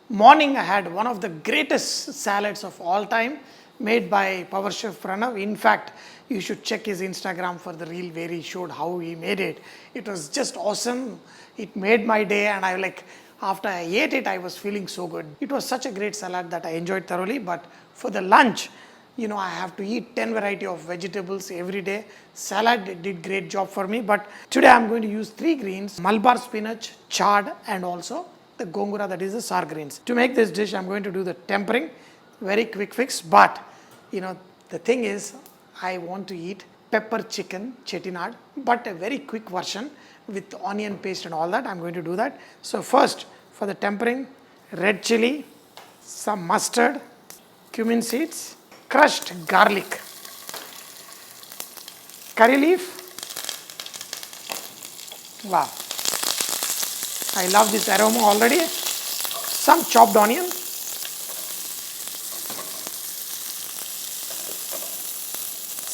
Morning I had one of the greatest salads of all time made by Power Chef Pranav. In fact, you should check his Instagram for the reel where he showed how he made it. It was just awesome. It made my day, and after I ate it, I was feeling so good. It was such a great salad that I enjoyed thoroughly. But for the lunch, I have to eat 10 variety of vegetables every day. Salad did great job for me, but today I'm going to use 3 greens: Malabar spinach, chard, and also the gongura, that is the sour greens. To make this dish, I'm going to do the tempering. Very quick fix, but the thing is, I want to eat pepper chicken chettinad, but a very quick version with onion paste and all that. I'm going to do that. So first, for the tempering, red chili, some mustard, cumin seeds, crushed garlic, curry leaf. Wow, I love this aroma already. Some chopped onion,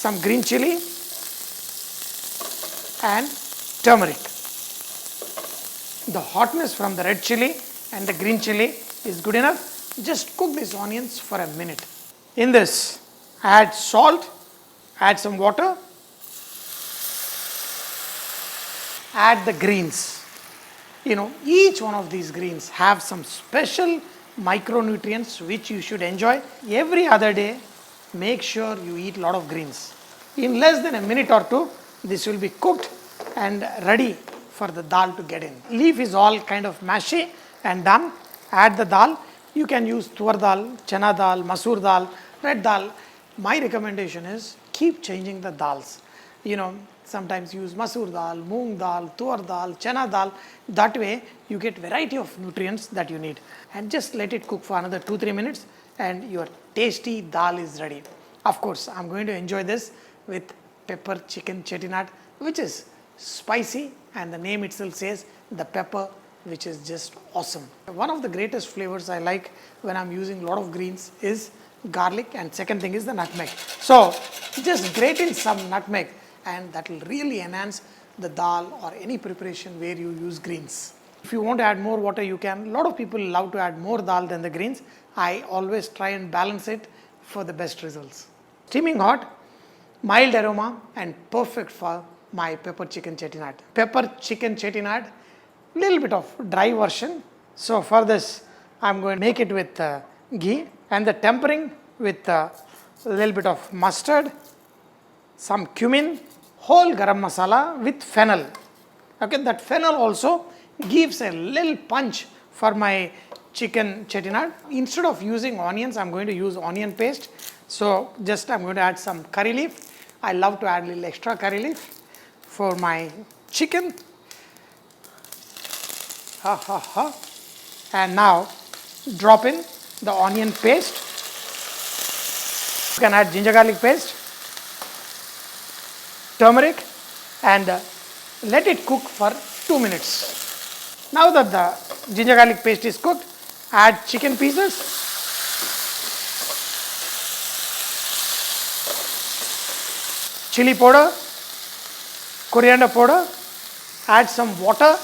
some green chili, and turmeric. The hotness from the red chili and the green chili is good enough. Just cook these onions for a minute. In this, add salt, add some water, add the greens. Each one of these greens have some special micronutrients which you should enjoy. Every other day, make sure you eat a lot of greens. In less than a minute or two, this will be cooked and ready for the dal to get in. Leaf is all kind of mashy and done. Add the dal. You can use tur dal, chana dal, masoor dal, red dal. My recommendation is keep changing the dals. Sometimes use masoor dal, moong dal, tur dal, chana dal. That way you get variety of nutrients that you need. And just let it cook for another 2-3 minutes and your tasty dal is ready. Of course, I'm going to enjoy this with pepper chicken chettinad, which is spicy, and the name itself says the pepper, which is just awesome. One of the greatest flavors I like when I'm using a lot of greens is garlic, and second thing is the nutmeg. So just grate in some nutmeg, and that will really enhance the dal or any preparation where you use greens. If you want to add more water, you can. A lot of people love to add more dal than the greens. I always try and balance it for the best results. Steaming hot, mild aroma, and perfect for my pepper chicken chettinad. Pepper chicken chettinad, little bit of dry version. So for this, I'm going to make it with ghee, and the tempering with a little bit of mustard, some cumin, whole garam masala with fennel. Okay, that fennel also gives a little punch for my chicken chettinad. Instead of using onions, I'm going to use onion paste. So just I'm going to add some curry leaf. I love to add a little extra curry leaf for my chicken. And now drop in the onion paste. You can add ginger garlic paste, turmeric, and let it cook for 2 minutes. Now that the ginger garlic paste is cooked, add chicken pieces, chili powder, coriander powder, add some water,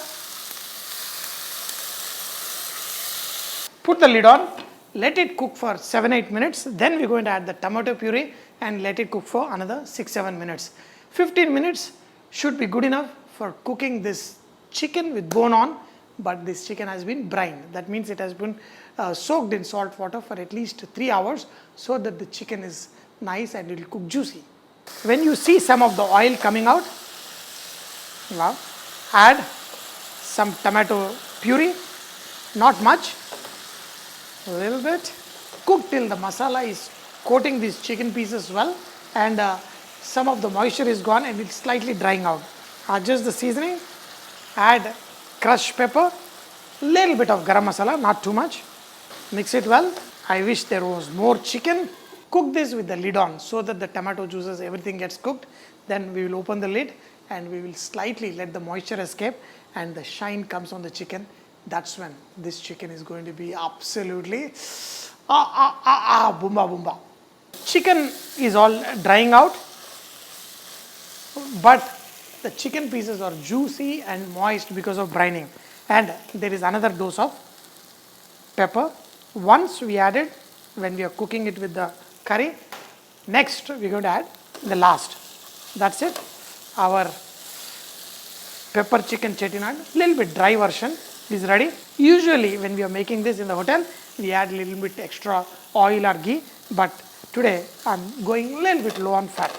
put the lid on, let it cook for 7-8 minutes. Then we're going to add the tomato puree and let it cook for another 6-7 minutes. 15 minutes should be good enough for cooking this chicken with bone on, but this chicken has been brined. That means it has been soaked in salt water for at least 3 hours so that the chicken is nice and it will cook juicy. When you see some of the oil coming out, now add some tomato puree, not much, a little bit. Cook till the masala is coating these chicken pieces well, and some of the moisture is gone and it's slightly drying out. Adjust the seasoning, add crushed pepper, little bit of garam masala, not too much. Mix it well. I wish there was more chicken. Cook this with the lid on so that the tomato juices, everything gets cooked. Then we will open the lid and we will slightly let the moisture escape and the shine comes on the chicken. That's when this chicken is going to be absolutely boomba boomba. Chicken is all drying out, but the chicken pieces are juicy and moist because of brining. And there is another dose of pepper. Once we added, when we are cooking it with the curry, next we're going to add the last. That's it. Our pepper chicken chettinad, little bit dry version is ready. Usually when we are making this in the hotel, we add a little bit extra oil or ghee, but today I'm going a little bit low on fat.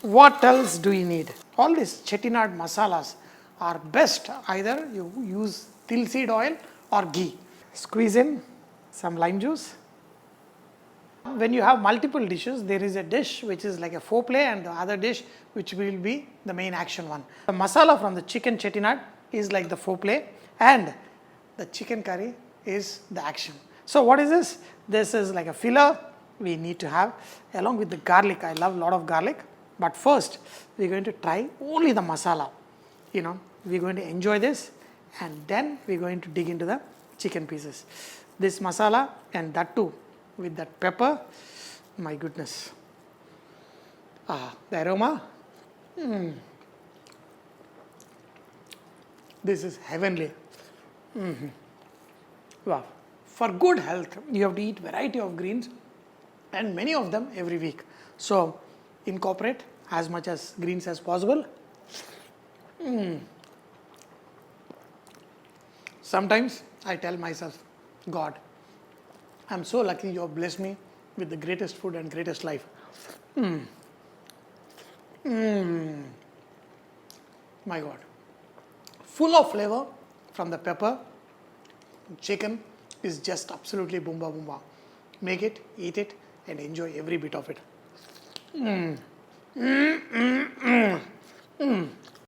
What else do you need? All these chettinad masalas are best either you use til seed oil or ghee. Squeeze in some lime juice. When you have multiple dishes, there is a dish which is like a foreplay and the other dish which will be the main action one. The masala from the chicken chettinad is like the foreplay and the chicken curry is the action. So what is this? This is like a filler we need to have along with the garlic. I love a lot of garlic, but first we're going to try only the masala. We're going to enjoy this and then we're going to dig into the chicken pieces. This masala and that too with that pepper, my goodness. The aroma. This is heavenly. Wow. For good health, you have to eat variety of greens and many of them every week. So incorporate as much as greens as possible. Sometimes I tell myself, God, I'm so lucky you have blessed me with the greatest food and greatest life. My God. Full of flavor from the pepper. Chicken is just absolutely boomba boomba. Make it, eat it, and enjoy every bit of it.